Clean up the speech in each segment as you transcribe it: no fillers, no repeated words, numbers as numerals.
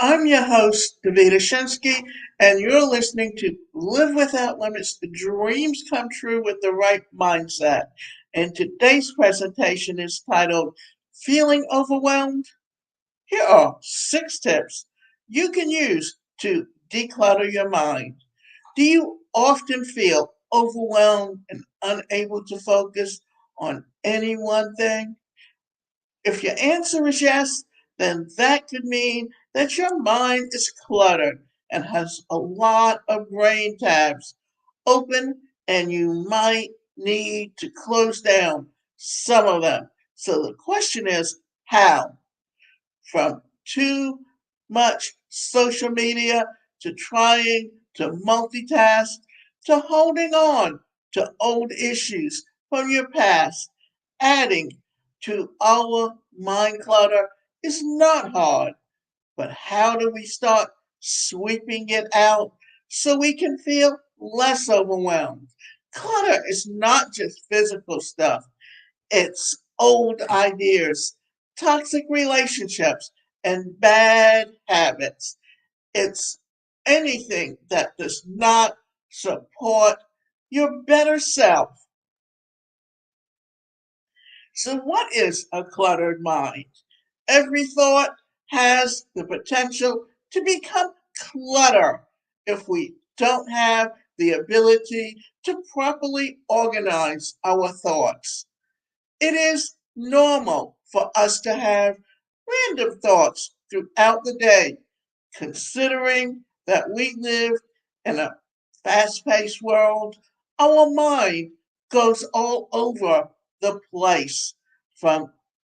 I'm your host, Davida Shinsky, and you're listening to Live Without Limits, the dreams come true with the right mindset. And today's presentation is titled Feeling Overwhelmed? Here are 6 tips you can use to declutter your mind. Do you often feel overwhelmed and unable to focus on any one thing? If your answer is yes, then that could mean that your mind is cluttered and has a lot of brain tabs open, and you might need to close down some of them. So the question is how? From too much social media to trying to multitask to holding on to old issues from your past, adding to our mind clutter is not hard. But how do we start sweeping it out so we can feel less overwhelmed? Clutter is not just physical stuff, it's old ideas, toxic relationships, and bad habits. It's anything that does not support your better self. So, what is a cluttered mind? Every thought has the potential to become clutter if we don't have the ability to properly organize our thoughts. It is normal for us to have random thoughts throughout the day, considering that we live in a fast paced world. Our mind goes all over the place from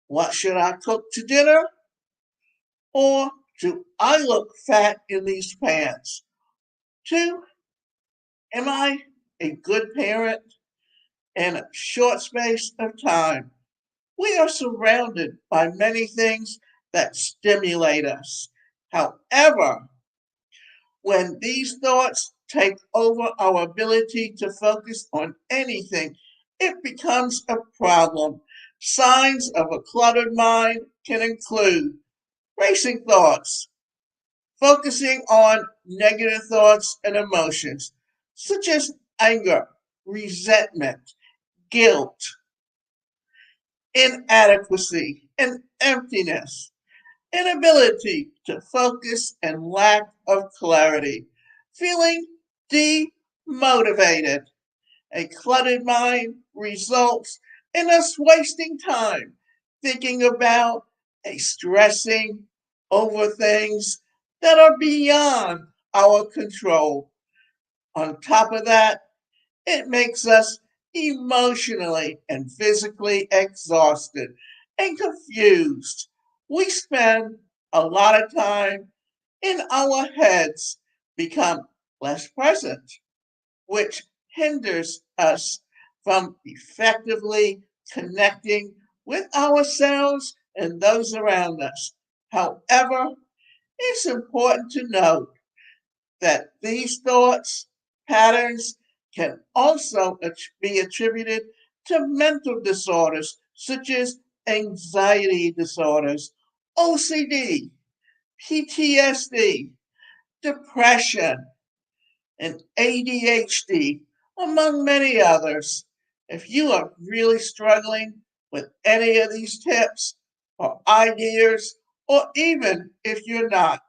what should I cook to dinner or do I look fat in these pants to am I a good parent in a short space of time? We are surrounded by many things that stimulate us. However, when these thoughts take over our ability to focus on anything, it becomes a problem. Signs of a cluttered mind can include racing thoughts, focusing on negative thoughts and emotions, such as anger, resentment, guilt, inadequacy, and emptiness, inability to focus, and lack of clarity, feeling demotivated. A cluttered mind results in us wasting time thinking about and stressing over things that are beyond our control. On top of that, it makes us emotionally and physically exhausted and confused. We spend a lot of time in our heads, become less present, which hinders us from effectively connecting with ourselves and those around us. However, it's important to note that these thoughts, patterns can also be attributed to mental disorders such as anxiety disorders, OCD, PTSD, depression, and ADHD, among many others. If you are really struggling with any of these tips or ideas, or even if you're not,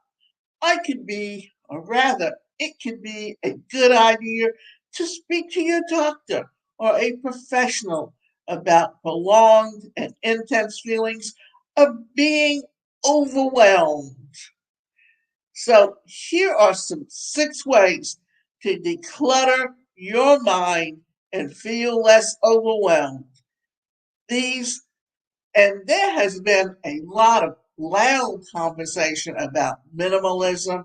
I could be, or rather, it could be a good idea to speak to your doctor or a professional about prolonged and intense feelings of being overwhelmed. So, here are some 6 ways to declutter your mind and feel less overwhelmed. These, and there has been a lot of loud conversation about minimalism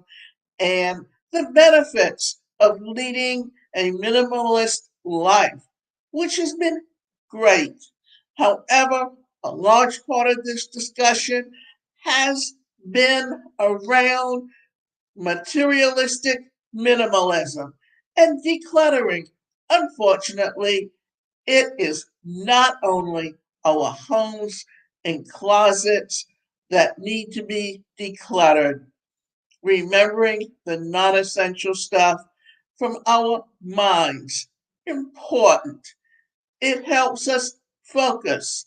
and the benefits of leading a minimalist life, which has been great. However, a large part of this discussion has been around materialistic minimalism and decluttering. Unfortunately, it is not only our homes and closets that need to be decluttered. Remembering the non-essential stuff from our minds. Important. It helps us focus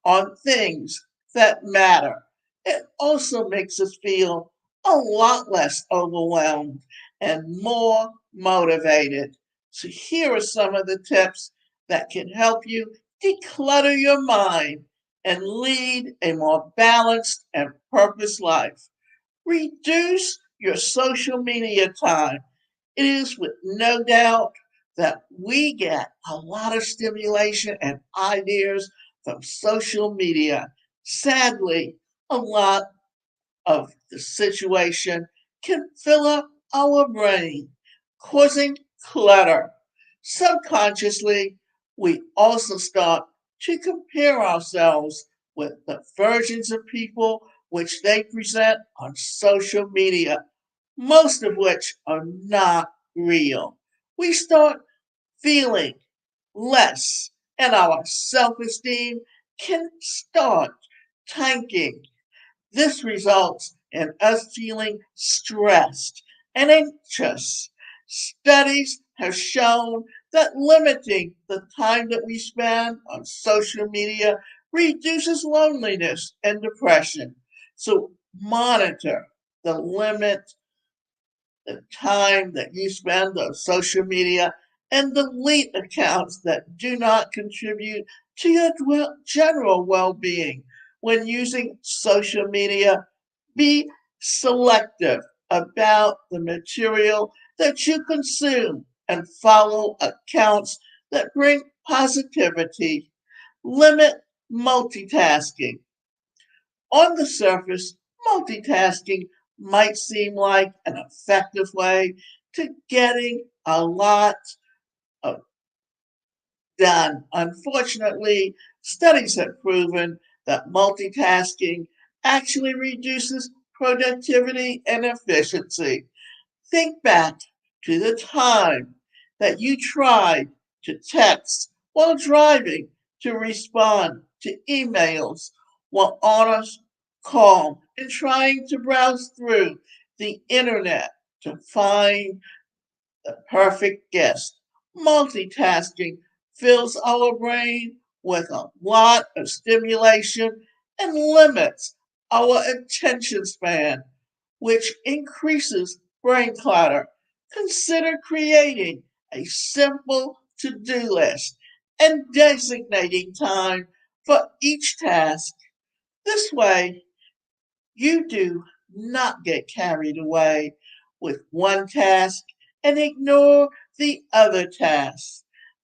on things that matter. It also makes us feel a lot less overwhelmed and more motivated. So, here are some of the tips that can help you declutter your mind and lead a more balanced and purpose life. Reduce your social media time. It is with no doubt that we get a lot of stimulation and ideas from social media. Sadly, a lot of the situation can fill up our brain, causing clutter. Subconsciously, we also start to compare ourselves with the versions of people which they present on social media, most of which are not real. We start feeling less, and our self esteem can start tanking. This results in us feeling stressed and anxious. Studies have shown that limiting the time that we spend on social media reduces loneliness and depression. So monitor the limit, the time that you spend on social media, and delete accounts that do not contribute to your general well being. When using social media, be selective about the material that you consume and follow accounts that bring positivity. Limit multitasking. On the surface, multitasking might seem like an effective way to getting a lot of done. Unfortunately, studies have proven that multitasking actually reduces productivity and efficiency. Think back to the time that you tried to text while driving, to respond to emails while on a call, and trying to browse through the internet to find the perfect guest. Multitasking fills our brain with a lot of stimulation and limits our attention span, which increases brain clutter. Consider creating a simple to do list and designating time for each task. This way, you do not get carried away with one task and ignore the other tasks.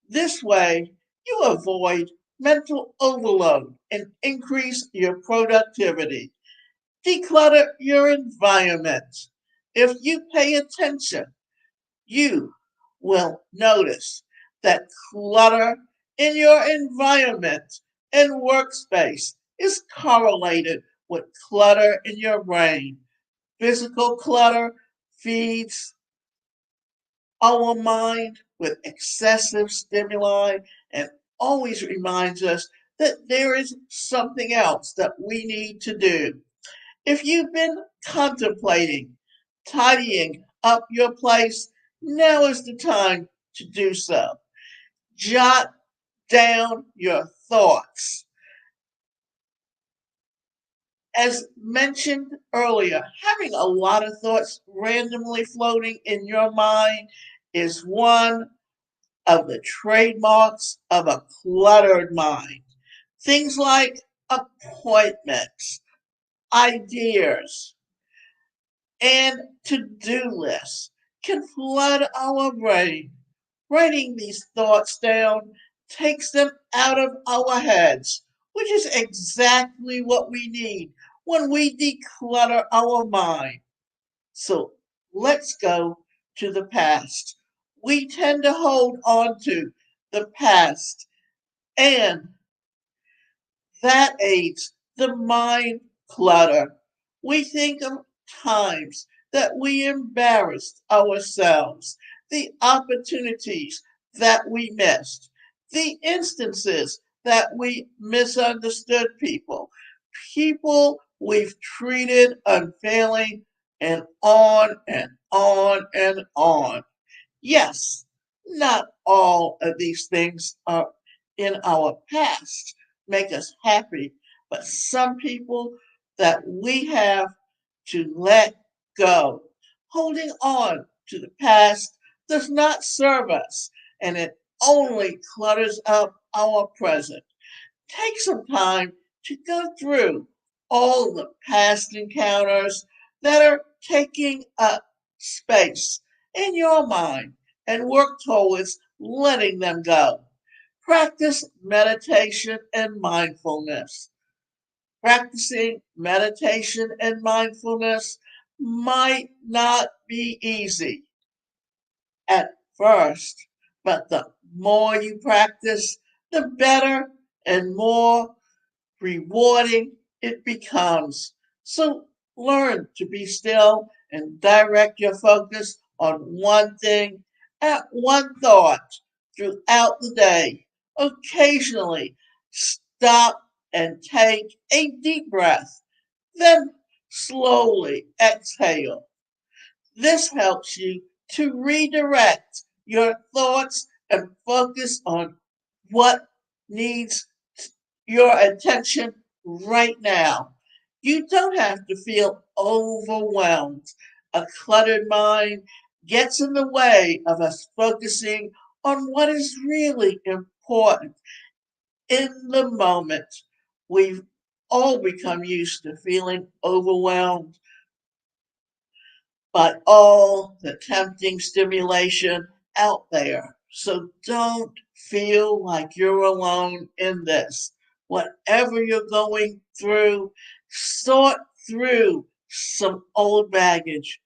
This way, you avoid mental overload and increase your productivity. Declutter your environment. If you pay attention, you will notice that clutter in your environment and workspace is correlated with clutter in your brain. Physical clutter feeds our mind with excessive stimuli and always reminds us that there is something else that we need to do. If you've been contemplating tidying up your place, now is the time to do so. Jot down your thoughts. As mentioned earlier, having a lot of thoughts randomly floating in your mind is one of the trademarks of a cluttered mind. Things like appointments, ideas, and to-do lists can flood our brain. Writing these thoughts down takes them out of our heads, which is exactly what we need when we declutter our mind. So let's go to the past. We tend to hold on to the past, and that aids the mind clutter. We think of times that we embarrassed ourselves, the opportunities that we missed, the instances that we misunderstood people, people we've treated unfairly, and on and on and on. Yes, not all of these things are in our past make us happy, but some people that we have to let go. Holding on to the past does not serve us, and it only clutters up our present. Take some time to go through all the past encounters that are taking up space in your mind and work towards letting them go. Practice meditation and mindfulness. Practicing meditation and mindfulness might not be easy at first, but the more you practice, the better and more rewarding it becomes. So learn to be still and direct your focus on one thing at one thought throughout the day. Occasionally, stop and take a deep breath, then slowly exhale. This helps you to redirect your thoughts and focus on what needs your attention right now. You don't have to feel overwhelmed. A cluttered mind gets in the way of us focusing on what is really important in the moment. We've all become used to feeling overwhelmed by all the tempting stimulation out there. So don't feel like you're alone in this. Whatever you're going through, sort through some old baggage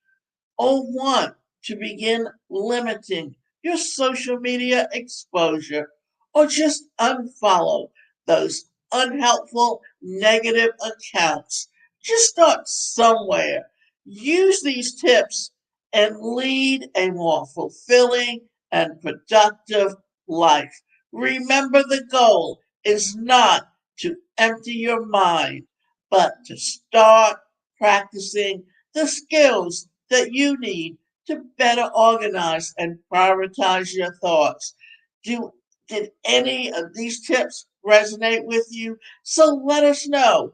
or want to begin limiting your social media exposure or just unfollow those unhelpful negative accounts. Just start somewhere. Use these tips and lead a more fulfilling and productive life. Remember, the goal is not to empty your mind, but to start practicing the skills that you need to better organize and prioritize your thoughts. Do, did any of these tips resonate with you? So let us know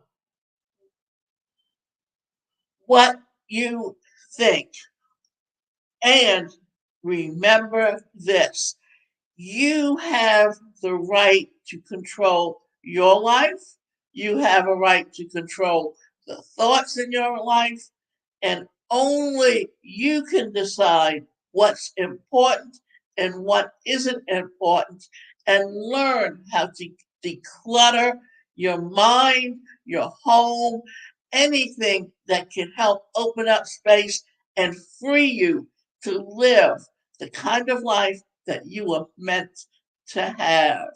what you think. And remember this: you have the right to control your life, you have a right to control the thoughts in your life, and only you can decide what's important and what isn't important, and learn how to declutter your mind, your home, anything that can help open up space and free you to live the kind of life that you were meant to have.